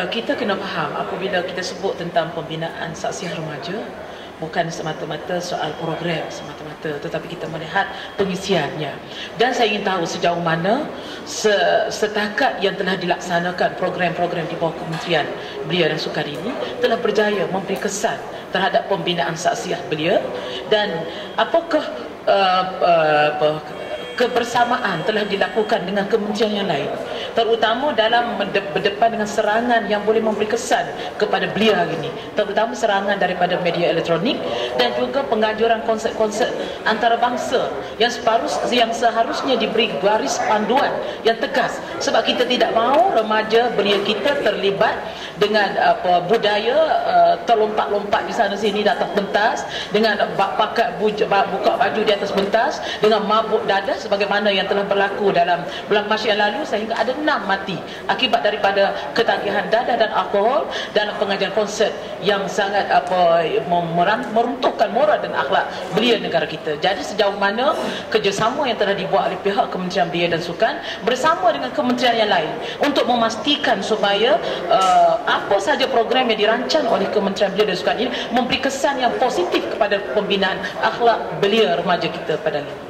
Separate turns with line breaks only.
kita kena faham apabila kita sebut tentang pembinaan saksiah remaja, bukan semata-mata soal program semata-mata, tetapi kita melihat pengisiannya. Dan saya ingin tahu sejauh mana setakat yang telah dilaksanakan program-program di bawah Kementerian Belia dan Sukan ini telah berjaya memberi kesan terhadap pembinaan saksiah belia, dan apakah kebersamaan telah dilakukan dengan kementerian yang lain, terutama dalam berdepan dengan serangan yang boleh memberi kesan kepada belia ini, terutama serangan daripada media elektronik dan juga penganjuran konsep-konsep antarabangsa yang seharusnya diberi garis panduan yang tegas, sebab kita tidak mahu remaja belia kita terlibat dengan budaya terlompat-lompat di sana sini di atas pentas, dengan buka baju di atas pentas, dengan mabuk dadah sebagaimana yang telah berlaku dalam bulan Mac yang lalu, sehingga ada 6 mati akibat daripada ketagihan dadah dan alkohol dalam pengajian konsert yang sangat meruntuhkan moral dan akhlak belia negara kita. Jadi sejauh mana kerjasama yang telah dibuat oleh pihak Kementerian Belia dan Sukan bersama dengan kementerian yang lain untuk memastikan supaya apa sahaja program yang dirancang oleh Kementerian Belia dan Sukan ini memberi kesan yang positif kepada pembinaan akhlak belia remaja kita pada ini.